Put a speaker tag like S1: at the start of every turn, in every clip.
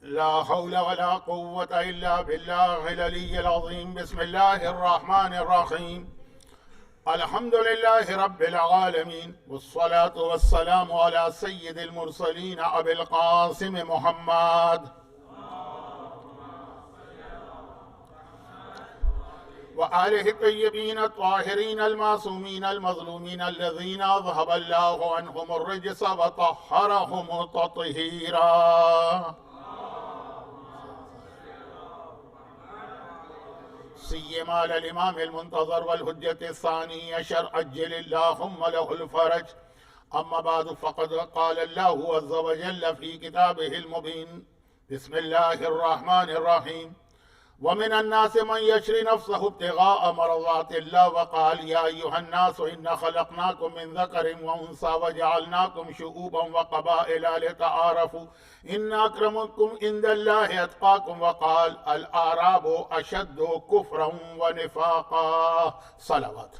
S1: لا حول ولا قوة إلا بالله العلي العظيم. بسم الله الرحمن الرحيم. الحمد لله رب العالمين، والصلاة والسلام على سيد المرسلين أبي القاسم محمد وآله الطيبين الطاهرين المعصومين المظلومين الذين أذهب الله عنهم الرجس وطهرهم تطهيرا. سيما على الإمام المنتظر والحجة الثاني عشر عجل اللهم له الفرج. أما بعد، فقد قال الله عز وجل في كتابه المبين: بسم الله الرحمن الرحيم. ومن الناس من يشري نفسه ابتغاء مرضات الله وقال: يا أيها الناس إنا خلقناكم من ذكر وأنثى وجعلناكم شعوبا وقبائل لتعارفوا إن أكرمكم عند الله أتقاكم. وقال: الأعراب أشد كفرا ونفاقا. صلوات.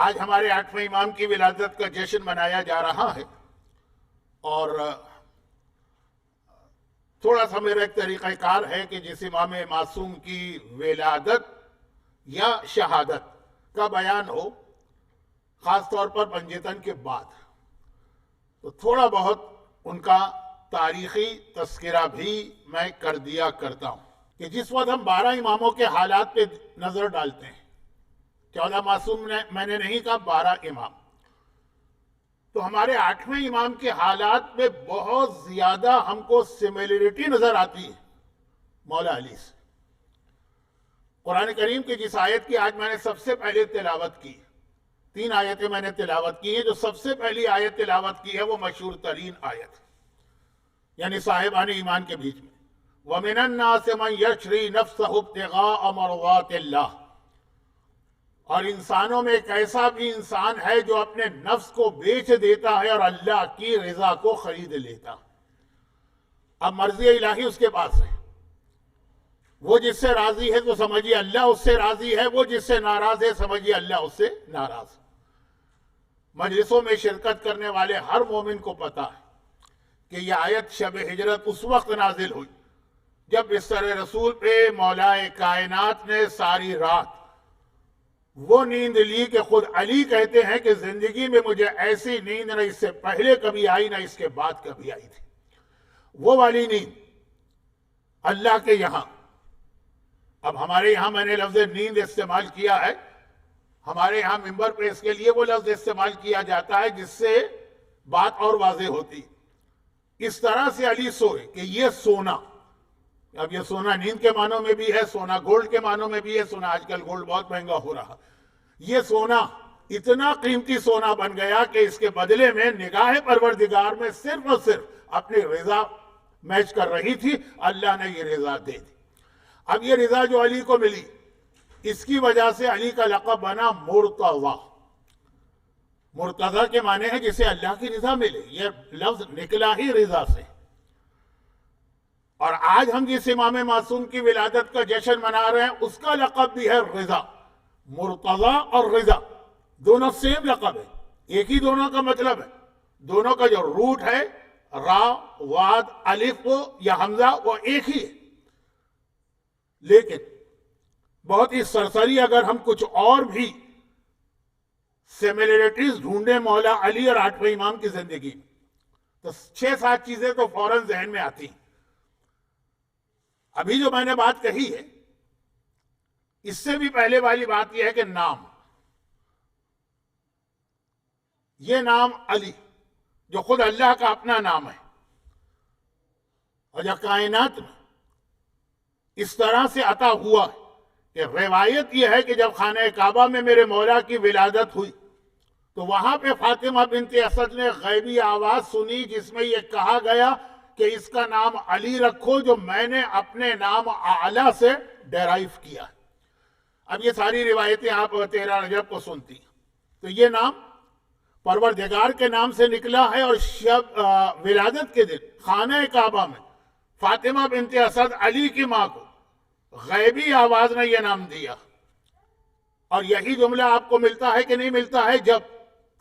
S1: آج ہمارے 8ویں امام کی ولادت کا جشن منایا جا رہا ہے، اور تھوڑا سا میرا ایک طریقہ کار ہے کہ جس امام معصوم کی ولادت یا شہادت کا بیان ہو، خاص طور پر پنجتن کے بعد، تو تھوڑا بہت ان کا تاریخی تذکرہ بھی میں کر دیا کرتا ہوں کہ جس وقت ہم 12 اماموں کے حالات پہ نظر ڈالتے ہیں، 14 معصوم میں نے نہیں کہا، 12 امام، تو ہمارے 8ویں امام کے حالات میں بہت زیادہ ہم کو سملیرٹی نظر آتی ہے مولا علی سے۔ قرآن کریم کی جس آیت کی آج میں نے سب سے پہلے تلاوت کی، 3 آیتیں میں نے تلاوت کی ہیں، جو سب سے پہلی آیت تلاوت کی ہے وہ مشہور ترین آیت، یعنی صاحبان ایمان کے بیچ میں: وَمِنَ النَّاسِ مَنْ يَشْرِي نَفْسَهُ ابْتِغَاءَ مَرْضَاتِ اللَّهِ۔ اور انسانوں میں ایک ایسا بھی انسان ہے جو اپنے نفس کو بیچ دیتا ہے اور اللہ کی رضا کو خرید لیتا۔ اب مرضی الہی اس کے پاس ہے، وہ جس سے راضی ہے تو سمجھیے اللہ اس سے راضی ہے، وہ جس سے ناراض ہے سمجھیے اللہ اس سے ناراض۔ مجلسوں میں شرکت کرنے والے ہر مومن کو پتا ہے کہ یہ آیت شب ہجرت اس وقت نازل ہوئی جب بستر رسول پہ مولا کائنات نے ساری رات وہ نیند لی کہ خود علی کہتے ہیں کہ زندگی میں مجھے ایسی نیند نہ اس سے پہلے کبھی آئی نہ اس کے بعد کبھی آئی تھی۔ وہ والی نیند اللہ کے یہاں، اب ہمارے یہاں میں نے لفظ نیند استعمال کیا ہے، ہمارے یہاں ممبر پہ اس کے لیے وہ لفظ استعمال کیا جاتا ہے جس سے بات اور واضح ہوتی۔ اس طرح سے علی سوئے کہ یہ سونا، اب یہ سونا نیند کے معنوں میں بھی ہے، سونا گولڈ کے معنوں میں بھی ہے، سونا آج کل گولڈ بہت مہنگا ہو رہا، یہ سونا اتنا قیمتی سونا بن گیا کہ اس کے بدلے میں نگاہ پروردگار میں صرف اور صرف اپنی رضا میچ کر رہی تھی، اللہ نے یہ رضا دے دی۔ اب یہ رضا جو علی کو ملی، اس کی وجہ سے علی کا لقب بنا مرتضی۔ مرتضی کے معنی ہے جسے اللہ کی رضا ملے، یہ لفظ نکلا ہی رضا سے۔ اور آج ہم جس امام معصوم کی ولادت کا جشن منا رہے ہیں اس کا لقب بھی ہے رضا۔ مرتضی اور رضا دونوں سیم لقب ہے، ایک ہی دونوں کا مطلب ہے، دونوں کا جو روٹ ہے را، واد، الف یا حمزہ وہ ایک ہی ہے، لیکن بہت ہی سرسری اگر ہم کچھ اور بھی سیملیرٹیز ڈھونڈیں مولا علی اور 8ویں امام کی زندگی میں تو 6-7 چیزیں تو فوراً ذہن میں آتی ہیں۔ ابھی جو میں نے بات کہی ہے اس سے بھی پہلے والی بات یہ ہے کہ نام، یہ نام علی جو خود اللہ کا اپنا نام ہے، اور جو کائنات میں اس طرح سے عطا ہوا ہے کہ روایت یہ ہے کہ جب خانہ کعبہ میں میرے مولا کی ولادت ہوئی تو وہاں پہ فاطمہ بنت اسد نے غیبی آواز سنی جس میں یہ کہا گیا کہ اس کا نام علی رکھو جو میں نے اپنے نام اعلیٰ سے ڈیرائیو کیا۔ اب یہ ساری روایتیں آپ 13 رجب کو سنتی ہیں، تو یہ نام پروردگار کے نام سے نکلا ہے، اور شب ولادت کے دن خانہ کعبہ میں فاطمہ بنت اسد علی کی ماں کو غیبی آواز نے یہ نام دیا۔ اور یہی جملہ آپ کو ملتا ہے کہ نہیں ملتا ہے؟ جب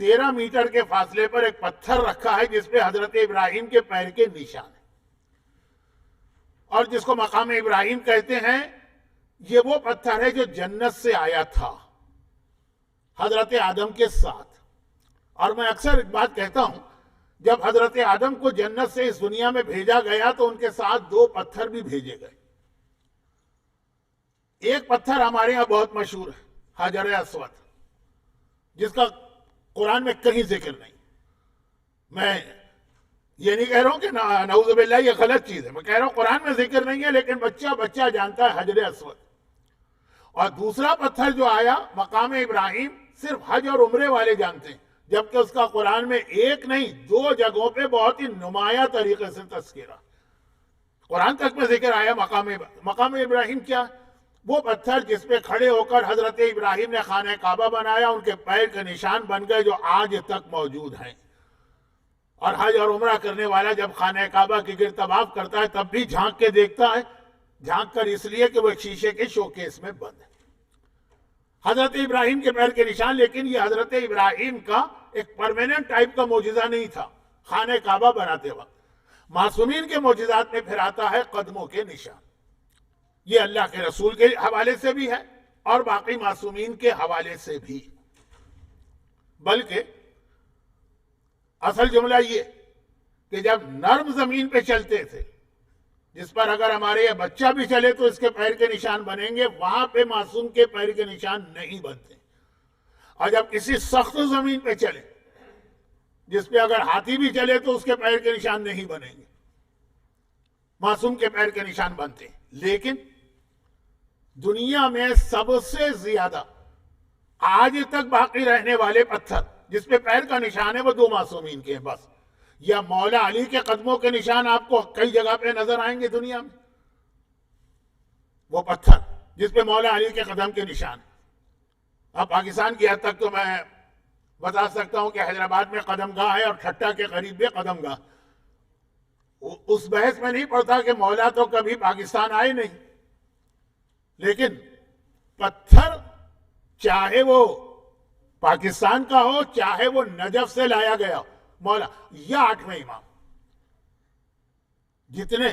S1: 13 میٹر کے فاصلے پر ایک پتھر رکھا ہے جس پہ حضرت ابراہیم کے پیر کے نشان ہیں، اور جس کو مقام ابراہیم کہتے ہیں، یہ وہ پتھر ہے جو جنت سے آیا تھا حضرت آدم کے ساتھ۔ اور میں اکثر ایک بات کہتا ہوں، جب حضرت آدم کو جنت سے اس دنیا میں بھیجا گیا تو ان کے ساتھ 2 پتھر بھی بھیجے گئے۔ ایک پتھر ہمارے یہاں بہت مشہور ہے، حجر اسود، جس کا قرآن میں کہیں ذکر نہیں۔ میں یہ نہیں کہہ رہا ہوں کہ نعوذ باللہ یہ غلط چیز ہے، میں کہہ رہا ہوں قرآن میں ذکر نہیں ہے، لیکن بچہ جانتا ہے حجر اسود۔ اور دوسرا پتھر جو آیا مقام ابراہیم، صرف حج اور عمرے والے جانتے ہیں، جبکہ اس کا قرآن میں ایک نہیں 2 جگہوں پہ بہت ہی نمایاں طریقے سے تذکرہ، قرآن تک میں ذکر آیا مقام ابراہیم کیا؟ وہ پتھر جس پہ کھڑے ہو کر حضرت ابراہیم نے خانہ کعبہ بنایا، ان کے پیر کے نشان بن گئے جو آج تک موجود ہیں۔ اور حج اور عمرہ کرنے والا جب خانہ کعبہ کے گرد طواف کرتا ہے تب بھی جھانک کے دیکھتا ہے، جھانک کر اس لیے کہ وہ ایک شیشے کے شوکیس میں بند ہے۔ حضرت ابراہیم کے پیر کے نشان، لیکن یہ حضرت ابراہیم کا ایک پرماننٹ ٹائپ کا معجزہ نہیں تھا خانہ کعبہ بناتے وقت۔ معصومین کے معجزات میں پھر آتا ہے قدموں کے نشان، یہ اللہ کے رسول کے حوالے سے بھی ہے اور باقی معصومین کے حوالے سے بھی۔ بلکہ اصل جملہ یہ کہ جب نرم زمین پہ چلتے تھے، جس پر اگر ہمارے یہ بچہ بھی چلے تو اس کے پیر کے نشان بنیں گے، وہاں پہ معصوم کے پیر کے نشان نہیں بنتے۔ اور جب کسی سخت زمین پہ چلے، جس پہ اگر ہاتھی بھی چلے تو اس کے پیر کے نشان نہیں بنیں گے، معصوم کے پیر کے نشان بنتے ہیں۔ لیکن دنیا میں سب سے زیادہ آج تک باقی رہنے والے پتھر جس پہ پیر کا نشان ہے وہ 2 معصومین کے ہیں بس۔ یا مولا علی کے قدموں کے نشان آپ کو کئی جگہ پہ نظر آئیں گے دنیا میں، وہ پتھر جس پہ مولا علی کے قدم کے نشان ہیں۔ اب پاکستان کی حد تک تو میں بتا سکتا ہوں کہ حیدرآباد میں قدم گاہ ہے اور ٹھٹا کے قریب بھی قدم گاہ۔ اس بحث میں نہیں پڑتا کہ مولا تو کبھی پاکستان آئے نہیں، لیکن پتھر چاہے وہ پاکستان کا ہو چاہے وہ نجف سے لایا گیا مولا یا 8ویں امام، جتنے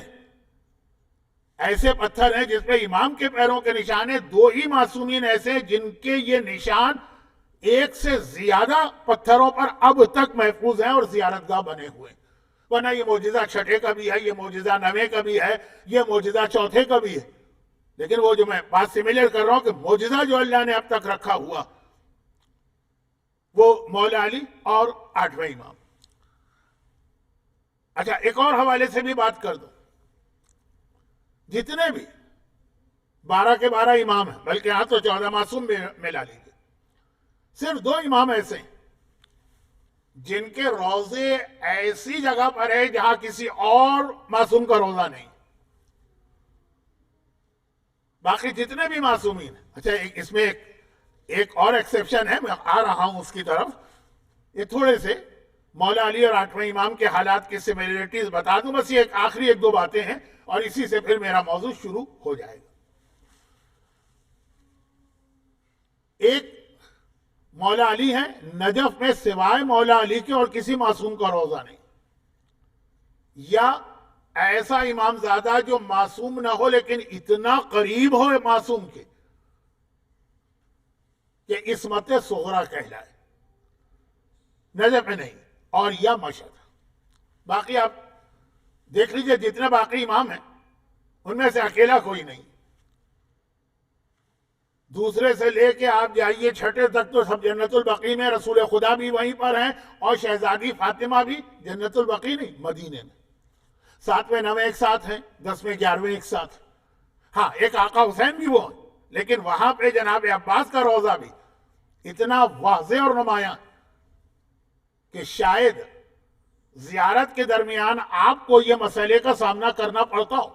S1: ایسے پتھر ہیں جس پہ امام کے پیروں کے نشان ہیں، 2 ہی معصومین ایسے ہیں جن کے یہ نشان 1 سے زیادہ پتھروں پر اب تک محفوظ ہیں اور زیارت گاہ بنے ہوئے ہیں۔ ورنہ یہ معجزہ 6 کا بھی ہے، یہ معجزہ 9 کا بھی ہے، یہ معجزہ 4 کا بھی ہے۔ لیکن وہ جو میں بات سملر کر رہا ہوں کہ معجزہ جو اللہ نے اب تک رکھا ہوا وہ مولا علی اور 8ویں امام۔ اچھا، ایک اور حوالے سے بھی بات کر دوں، جتنے بھی 12 کے 12 امام ہیں، بلکہ یہاں تو 14 معصوم ملا لیجیے، صرف 2 امام ایسے ہیں جن کے روزے ایسی جگہ پر ہے جہاں کسی اور معصوم کا روزہ نہیں۔ باقی جتنے بھی معصومین ہیں، اچھا اس میں ایک اور ایکسیپشن ہے، میں آ رہا ہوں اس کی طرف، یہ تھوڑے سے مولا علی اور 8ویں امام کے حالات کی سمیلرٹیز بتا دوں، بس یہ آخری 1-2 باتیں ہیں اور اسی سے پھر میرا موضوع شروع ہو جائے گا۔ ایک مولا علی ہیں، نجف میں سوائے مولا علی کے اور کسی معصوم کا روزہ نہیں، یا ایسا امام زادہ جو معصوم نہ ہو لیکن اتنا قریب ہو معصوم کے کہ عصمت صغرا کہلائے، نجف میں نہیں، اور یا مشہد۔ باقی آپ دیکھ لیجئے جتنے باقی امام ہیں ان میں سے اکیلا کوئی نہیں، دوسرے سے لے کے آپ جائیے 6 تک تو سب جنت البقیع میں، رسول خدا بھی وہیں پر ہیں اور شہزادی فاطمہ بھی جنت البقیع نہیں مدینے میں، 7ویں 9ویں ایک ساتھ ہیں، 10ویں 11ویں ایک ساتھ۔ ہاں، ایک آقا حسین بھی وہ ہیں، لیکن وہاں پہ جناب عباس کا روزہ بھی اتنا واضح اور نمایاں کہ شاید زیارت کے درمیان آپ کو یہ مسئلے کا سامنا کرنا پڑتا ہو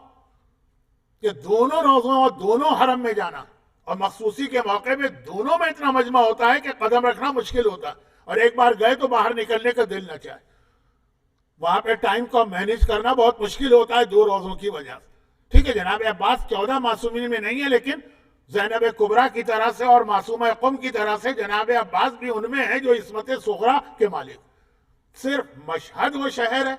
S1: کہ دونوں روزوں اور دونوں حرم میں جانا، اور مخصوصی کے موقع میں دونوں میں اتنا مجمع ہوتا ہے کہ قدم رکھنا مشکل ہوتا ہے، اور ایک بار گئے تو باہر نکلنے کا دل نہ چاہے۔ وہاں پہ ٹائم کو مینیج کرنا بہت مشکل ہوتا ہے 2 روزوں کی وجہ سے۔ ٹھیک ہے، جناب عباس 14 معصومین میں نہیں ہے، لیکن زینب کبریٰ کی طرح سے اور معصومہ قم کی طرح سے جناب عباس بھی ان میں ہیں جو عصمت صغریٰ کے مالک. صرف مشہد وہ شہر ہے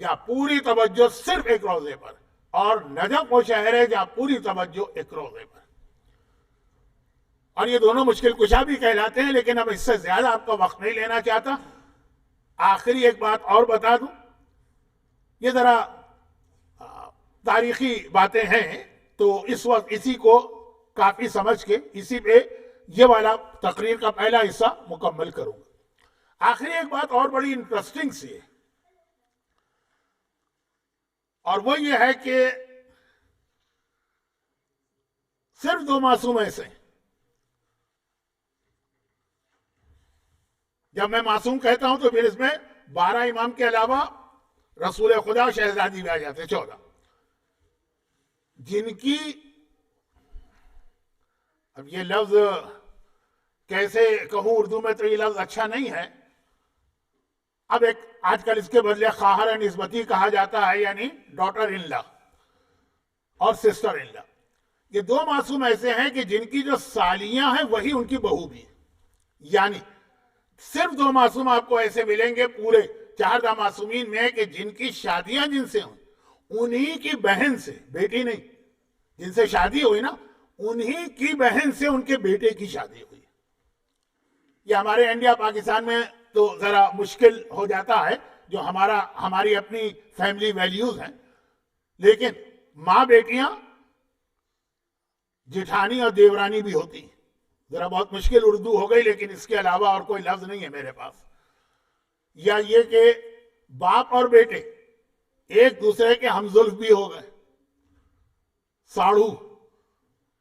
S1: جہاں پوری توجہ صرف ایک روزے پر, اور نجف وہ شہر ہے جہاں پوری توجہ ایک روزے پر. اور یہ دونوں مشکل کشا بھی کہلاتے ہیں, لیکن اب اس سے زیادہ آپ کا وقت نہیں لینا چاہتا. آخری ایک بات اور بتا دوں, یہ ذرا تاریخی باتیں ہیں تو اس وقت اسی کو کافی سمجھ کے اسی پہ یہ والا تقریر کا پہلا حصہ مکمل کروں گا. آخری ایک بات اور بڑی انٹرسٹنگ سی ہے, اور وہ یہ ہے کہ صرف 2 معصوم ایسے ہیں. جب میں معصوم کہتا ہوں تو پھر اس میں 12 امام کے علاوہ رسول خدا شہزادی بھی آ جاتے ہیں 14, جن کی, اب یہ لفظ کیسے کہوں اردو میں تو یہ لفظ اچھا نہیں ہے. اب ایک آج کل اس کے بدلے خواہر نسبتی کہا جاتا ہے, یعنی ڈاٹر ان لا اور سسٹر ان لا. یہ 2 معصوم ایسے ہیں کہ جن کی جو سالیاں ہیں وہی ان کی بہو بھی ہے. یعنی صرف 2 معصوم آپ کو ایسے ملیں گے پورے 14 معصومین میں کہ جن کی شادیاں جن سے ہوئی, انہی کی بہن سے, بیٹی نہیں, جن سے شادی ہوئی نا انہی کی بہن سے ان کے بیٹے کی شادی ہوئی. یہ ہمارے انڈیا پاکستان میں تو ذرا مشکل ہو جاتا ہے, جو ہماری اپنی فیملی ویلیوز ہیں, لیکن ماں بیٹیاں جٹھانی اور دیورانی بھی ہوتی ہیں. ذرا بہت مشکل اردو ہو گئی, لیکن اس کے علاوہ اور کوئی لفظ نہیں ہے میرے پاس. یا یہ کہ باپ اور بیٹے ایک دوسرے کے ہمزلف بھی ہو گئے, ساڑھو,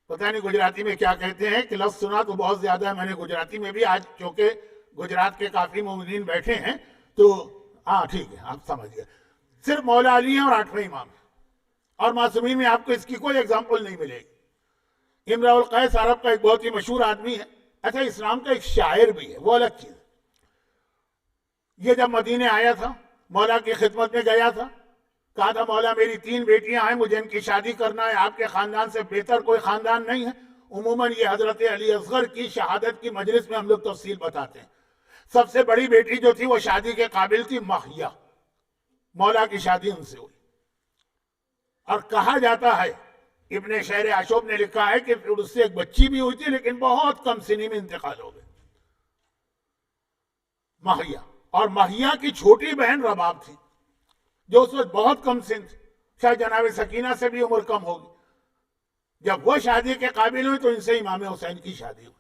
S1: پتہ نہیں گجراتی میں کیا کہتے ہیں, کہ لفظ سنا تو بہت زیادہ ہے میں نے گجراتی میں بھی. آج چونکہ گجرات کے کافی مومنین بیٹھے ہیں تو ہاں ٹھیک ہے, آپ سمجھ گئے. صرف مولا علی ہیں اور 8ویں امام ہیں, اور معصومین میں آپ کو اس کی کوئی ایگزامپل نہیں ملے گی. امرؤ القیس عرب کا ایک بہت ہی مشہور آدمی ہے. اچھا, اسلام کا ایک شاعر بھی ہے, وہ الگ چیز ہے. یہ جب مدینے آیا تھا, مولا کی خدمت میں گیا تھا, کہا تھا مولا میری 3 بیٹیاں ہیں, مجھے ان کی شادی کرنا ہے, آپ کے خاندان سے بہتر کوئی خاندان نہیں ہے. عموماً یہ حضرت علی اصغر کی شہادت کی مجلس میں ہم لوگ تفصیل بتاتے ہیں. سب سے بڑی بیٹی جو تھی وہ شادی کے قابل تھی, ماہیہ. مولا کی شادی ان سے ہوئی, اور کہا جاتا ہے, ابن شہر عشوب نے لکھا ہے کہ پھر اس سے ایک بچی بھی ہوئی تھی, لیکن بہت کم سنی میں انتقال ہو گئے, ماہیہ. اور ماہیہ کی چھوٹی بہن رباب تھی, جو اس وقت بہت کم سن تھی, شاید جناب سکینہ سے بھی عمر کم ہوگی. جب وہ شادی کے قابل ہوئی تو ان سے امام حسین کی شادی ہوئی.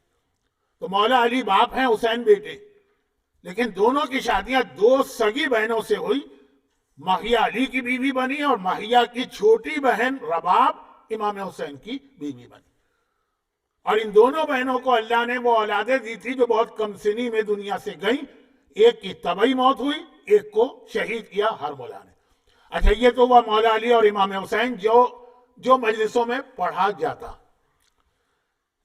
S1: تو مولا علی باپ ہیں, حسین بیٹے, لیکن دونوں کی شادیاں 2 سگی بہنوں سے ہوئی. ماہیہ علی کی بیوی بنی اور ماہیہ کی چھوٹی بہن رباب امام حسین کی بیوی بنی. اور ان دونوں بہنوں کو اللہ نے وہ اولادیں دی تھی جو بہت کم سنی میں دنیا سے گئیں. ایک کی طبعی موت ہوئی, ایک کو شہید کیا ہر مولا نے. اچھا, یہ تو وہ مولا علی اور امام حسین جو مجلسوں میں پڑھا جاتا.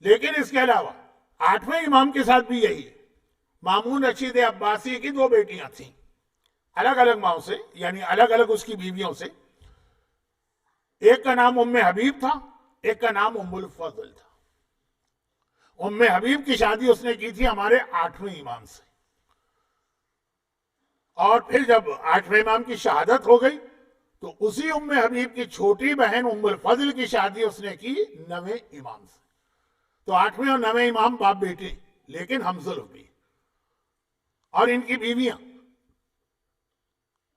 S1: لیکن اس کے علاوہ 8ویں امام کے ساتھ بھی یہی ہے. مامون رشید عباسی کی 2 بیٹیاں تھیں, الگ الگ ماؤں سے, یعنی الگ الگ اس کی بیویوں سے. ایک کا نام ام حبیب تھا, ایک کا نام ام الفضل تھا. ام حبیب کی شادی اس نے کی تھی ہمارے 8ویں امام سے, اور پھر جب 8ویں امام کی شہادت ہو گئی تو اسی ام حبیب کی چھوٹی بہن ام الفضل کی شادی اس نے کی 9ویں امام سے. تو 8ویں اور 9ویں امام باپ بیٹے, لیکن ہمزلف بھی. اور ان کی بیویاں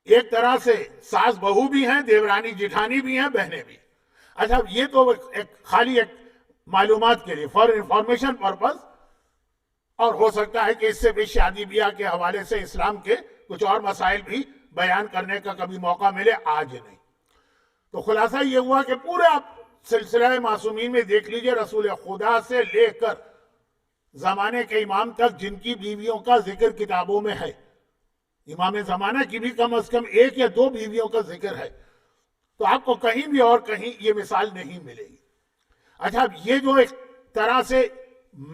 S1: ایک طرح سے ساس بہو بھی ہیں, دیورانی جٹھانی بھی ہیں, بہنیں بھی. اچھا, یہ تو خالی ایک معلومات کے لیے, فار انفارمیشن پرپز, اور ہو سکتا ہے کہ اس سے بھی شادی بیاہ کے حوالے سے اسلام کے کچھ اور مسائل بھی بیان کرنے کا کبھی موقع ملے, آج نہیں. تو خلاصہ یہ ہوا کہ پورے آپ سلسلہ معصومین میں دیکھ لیجئے, رسول خدا سے لے کر زمانے کے امام تک جن کی بیویوں کا ذکر کتابوں میں ہے, امام زمانہ کی بھی کم از کم 1 یا 2 بیویوں کا ذکر ہے, تو آپ کو کہیں بھی اور کہیں یہ مثال نہیں ملے گی. اچھا, اب یہ جو ایک طرح سے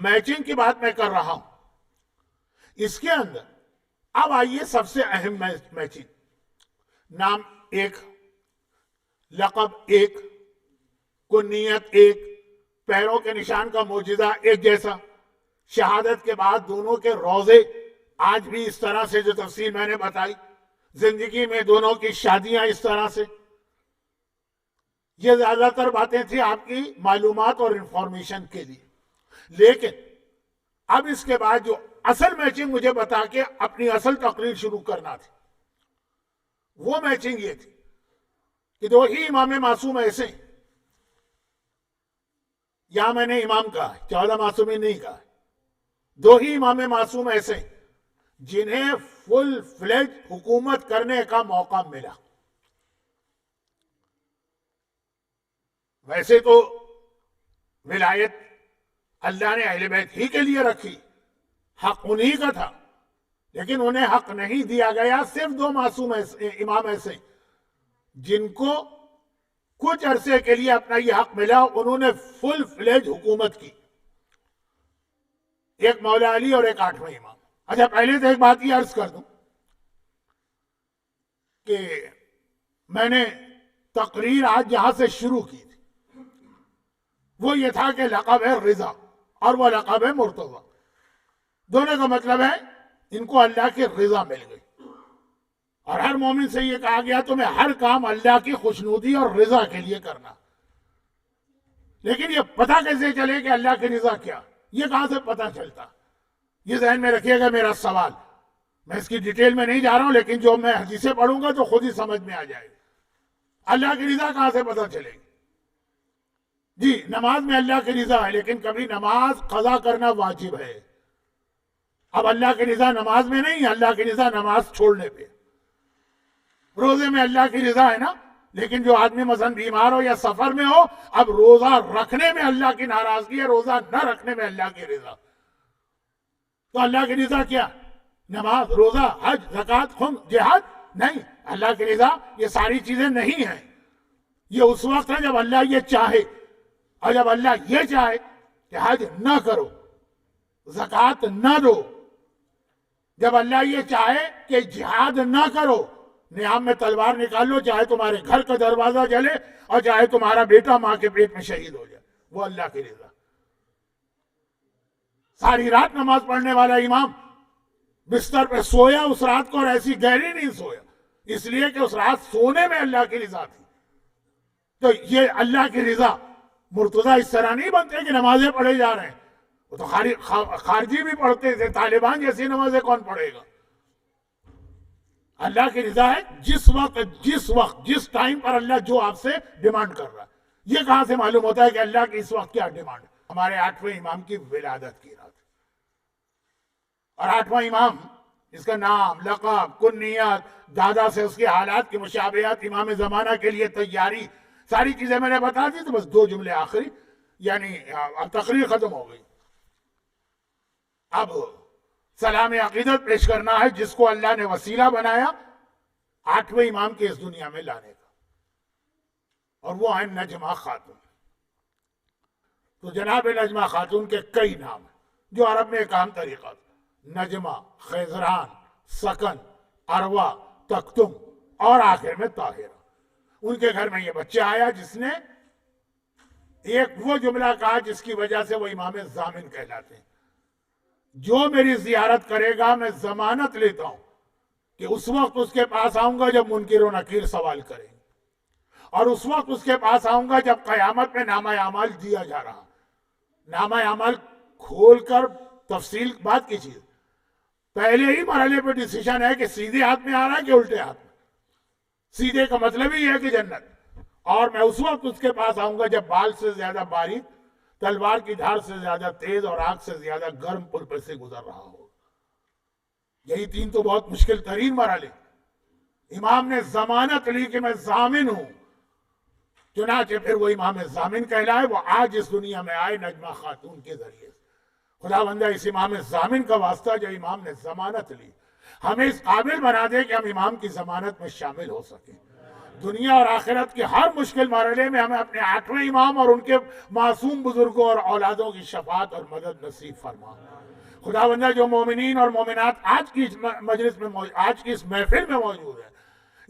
S1: میچنگ کی بات میں کر رہا ہوں, اس کے اندر اب آئیے سب سے اہم میچنگ. نام 1, لقب 1, کنیت 1, پیروں کے نشان کا معجزہ ایک جیسا. شہادت کے بعد دونوں کے روزے آج بھی اس طرح سے جو تفصیل میں نے بتائی. زندگی میں دونوں کی شادیاں اس طرح سے. یہ زیادہ تر باتیں تھیں آپ کی معلومات اور انفارمیشن کے لیے. لیکن اب اس کے بعد جو اصل میچنگ مجھے بتا کے اپنی اصل تقریر شروع کرنا تھی, وہ میچنگ یہ تھی کہ دو ہی امام معصوم ایسے ہیں. یہاں میں نے امام کہا ہے, 14 معصومین نہیں کہا ہے. دو ہی امام معصوم ایسے ہیں جنہیں فل فلیج حکومت کرنے کا موقع ملا. ویسے تو ولایت اللہ نے اہل بیت ہی کے لیے رکھی, حق انہی کا تھا, لیکن انہیں حق نہیں دیا گیا. صرف دو معصوم امام ایسے جن کو کچھ عرصے کے لیے اپنا یہ حق ملا, انہوں نے فل فلیج حکومت کی. ایک مولا علی اور ایک 8واں امام. اچھا پہلے تو ایک بات یہ عرض کر دوں کہ میں نے تقریر آج جہاں سے شروع کی تھی وہ یہ تھا کہ لقب ہے رضا اور وہ لقب ہے مرتضی. دونوں کا مطلب ہے ان کو اللہ کی رضا مل گئی, اور ہر مومن سے یہ کہا گیا تمہیں ہر کام اللہ کی خوشنودی اور رضا کے لیے کرنا. لیکن یہ پتہ کیسے چلے کہ اللہ کی رضا کیا, یہ کہاں سے پتہ چلتا؟ یہ ذہن میں رکھیے گا میرا سوال. میں اس کی ڈیٹیل میں نہیں جا رہا ہوں, لیکن جو میں حدیثیں پڑھوں گا تو خود ہی سمجھ میں آ جائے گا. اللہ کی رضا کہاں سے پتہ چلے گی؟ جی نماز میں اللہ کی رضا ہے, لیکن کبھی نماز قضا کرنا واجب ہے. اب اللہ کی رضا نماز میں نہیں, اللہ کی رضا نماز چھوڑنے پہ. روزے میں اللہ کی رضا ہے نا, لیکن جو آدمی مثلا بیمار ہو یا سفر میں ہو, اب روزہ رکھنے میں اللہ کی ناراضگی ہے, روزہ نہ رکھنے میں اللہ کی رضا. تو اللہ کی رضا کیا؟ نماز, روزہ, حج, زکوٰۃ, خم, جہاد نہیں. اللہ کی رضا یہ ساری چیزیں نہیں ہیں. یہ اس وقت ہے جب اللہ یہ چاہے, اور جب اللہ یہ چاہے کہ حج نہ کرو, زکوٰۃ نہ دو, جب اللہ یہ چاہے کہ جہاد نہ کرو, نیام میں تلوار نکال لو, چاہے تمہارے گھر کا دروازہ جلے اور چاہے تمہارا بیٹا ماں کے پیٹ میں شہید ہو جائے, وہ اللہ کی رضا. ساری رات نماز پڑھنے والا امام بستر پہ سویا اس رات کو, اور ایسی گہری نہیں سویا, اس لیے کہ اس رات سونے میں اللہ کی رضا تھی. تو یہ اللہ کی رضا. مرتضیٰ اس طرح نہیں بنتے کہ نمازیں پڑھے جا رہے ہیں, وہ تو خارجی بھی پڑھتے تھے, طالبان جیسی نمازیں کون پڑھے گا؟ اللہ کی رضا ہے جس وقت جس ٹائم پر اللہ جو آپ سے ڈیمانڈ کر رہا ہے. یہ کہاں سے معلوم ہوتا ہے کہ اللہ کی اس وقت کیا ڈیمانڈ ہے؟ ہمارے 8ویں امام کی ولادت کی رات, اور 8واں امام اس کا نام, لقب, کنیت, دادا سے اس کے حالات کی مشابہت, امام زمانہ کے لیے تیاری, ساری چیزیں میں نے بتا دی. تو بس 2 جملے آخری, یعنی اب تقریر ختم ہو گئی. اب سلام عقیدت پیش کرنا ہے جس کو اللہ نے وسیلہ بنایا 8ویں امام کے اس دنیا میں لانے کا, اور وہ ہیں نجمہ خاتون. تو جناب نجمہ خاتون کے کئی نام ہیں جو عرب میں ایک عام طریقہ تھا. نجمہ, خیزران, سکن, اروا, تکتم, اور آخر میں طاہرہ. ان کے گھر میں یہ بچہ آیا جس نے ایک وہ جملہ کہا جس کی وجہ سے وہ امام ضامن کہلاتے ہیں, جو میری زیارت کرے گا میں ضمانت لیتا ہوں کہ اس وقت اس کے پاس آؤں گا جب منکر و نکیر سوال کریں گے, اور اس وقت اس کے پاس آؤں گا جب قیامت میں نامہ اعمال دیا جا رہا. نامہ اعمال کھول کر تفصیل بات کی چیز, پہلے ہی مرحلے پہ ڈیسیشن ہے کہ سیدھے ہاتھ میں آ رہا ہے کہ الٹے ہاتھ میں. سیدھے کا مطلب ہی ہے کہ جنت, اور میں اس وقت اس کے پاس آؤں گا جب بال سے زیادہ باریک, تلوار کی دھار سے زیادہ تیز, اور آگ سے زیادہ گرم پل پر سے گزر رہا ہو. یہی 3 تو بہت مشکل ترین مرحلے. امام نے ضمانت لی کہ میں ضامن ہوں, چنانچہ پھر وہ امام ضامن کہلائے. وہ آج اس دنیا میں آئے نجمہ خاتون کے ذریعے سے. خدا بندہ اس امام ضامن کا واسطہ جو امام نے ضمانت لی, ہمیں اس قابل بنا دے کہ ہم امام کی ضمانت میں شامل ہو سکیں. دنیا اور آخرت کے ہر مشکل مرحلے میں ہمیں اپنے 8ویں امام اور ان کے معصوم بزرگوں اور اولادوں کی شفاعت اور مدد نصیب فرما. خدا بندہ جو مومنین اور مومنات آج کی اس مجلس میں, آج کی اس محفل میں موجود ہیں,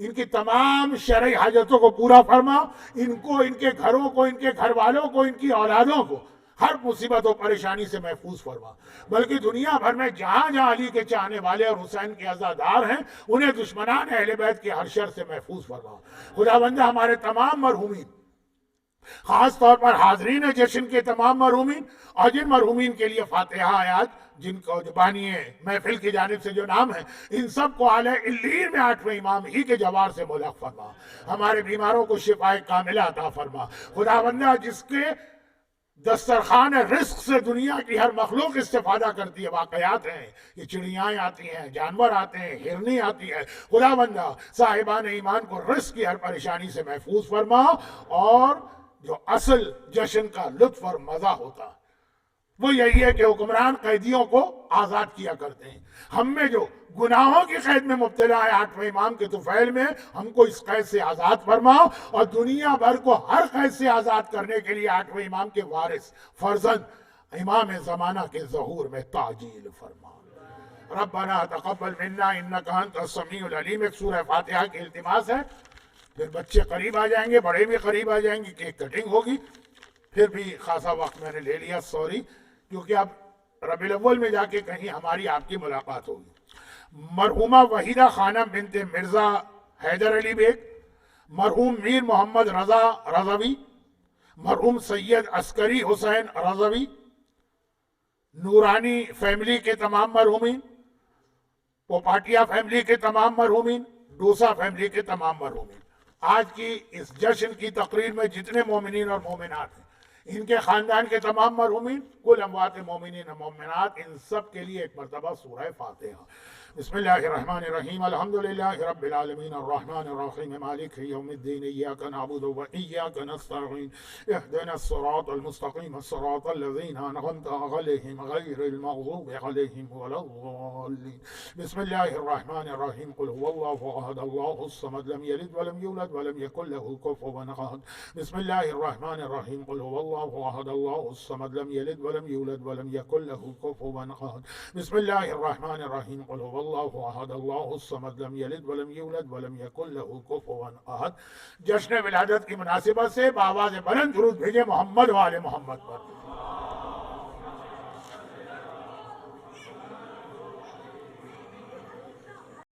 S1: ان کی تمام شرعی حاجتوں کو پورا فرما، ان کو، ان کے گھروں کو، ان کے گھر والوں کو، ان کی اولادوں کو ہر مصیبت و پریشانی سے محفوظ فرما، بلکہ دنیا بھر میں جہاں جہاں علی کے چاہنے والے اور حسین کے عزادار ہیں انہیں دشمنان اہل بیت کے ہر شر سے محفوظ فرما۔ خداوندہ ہمارے تمام مرحومین، خاص طور پر حاضرین جشن کے تمام مرحومین اور جن مرحومین کے لیے فاتحہ آیات جن کو بانی محفل کی جانب سے جو نام ہے، ان سب کو اعلی علیین میں 8ویں امام ہی کے جوار سے ملحق فرما۔ ہمارے بیماروں کو شفاء کاملہ عطا فرما۔ خداوندہ جس کے دسترخوان رزق سے دنیا کی ہر مخلوق استفادہ کرتی ہے، واقعات ہیں، یہ چڑیاں آتی ہیں، جانور آتے ہیں، ہرنی آتی ہے، خداوندہ صاحبان ایمان کو رزق کی ہر پریشانی سے محفوظ فرما، اور جو اصل جشن کا لطف اور مزہ ہوتا وہ یہی ہے کہ حکمران قیدیوں کو آزاد کیا کرتے ہیں۔ ہم میں جو گناہوں کی قید میں مبتلا ہے 8ویں امام کے طفیل میں، ہم کو اس قید سے آزاد فرما، اور دنیا بھر کو ہر قید سے آزاد کرنے کے لیے 8ویں امام کے وارث فرزند امام زمانہ کے ظہور میں تعجیل فرما۔ ربنا تقبل منا انک انت السمیع العلیم، ایک سورہ فاتحہ کی التماس ہے، پھر بچے قریب آ جائیں گے، بڑے بھی قریب آ جائیں گے، کیک کٹنگ ہوگی، پھر بھی خاصا وقت میں نے لے لیا، سوری، کیونکہ اب ربیع الاول میں جا کے کہیں ہماری آپ کی ملاقات ہوگی۔ مرحومہ وحیدہ خانم بنت مرزا حیدر علی بیگ، مرحوم میر محمد رضا رضوی، مرحوم سید عسکری حسین رضوی، نورانی فیملی کے تمام مرحومین، پوپاٹیا فیملی کے تمام مرحومین، ڈوسا فیملی کے تمام مرحومین، آج کی اس جشن کی تقریر میں جتنے مومنین اور مومنات ہیں، ان کے خاندان کے تمام مرحومین، کل اموات مومنین اور مومنات، ان سب کے لیے ایک مرتبہ سورہ فاتحہ۔ بسم اللہ الرحمن الرحیم، الحمدللہ رب العالمین الرحمن الرحیم مالک یوم الدین، ایاک نعبد و ایاک نستعین، اہدنا الصراط المستقیم صراط الذین انعمت علیہم غیر المغضوب علیہم ولا الضالین۔ بسم اللہ الرحمن الرحیم، قل هو اللہ احد اللہ الصمد لم یلد ولم یولد ولم یکن له کفوا احد۔ بسم اللہ الرحمن الرحیم، قل هو اللہ احد اللہ الصمد لم یلد ولم یولد ولم یکن له کفوا احد۔ بسم اللہ الرحمن الرحیم، قل هو اللہ احد اللہ الصمد لم یلد ولم یولد ولم یکن له کفوا احد۔ جشن ولادت کی مناسبت سے بآواز بلند درود بھیجے محمد و آل محمد پر۔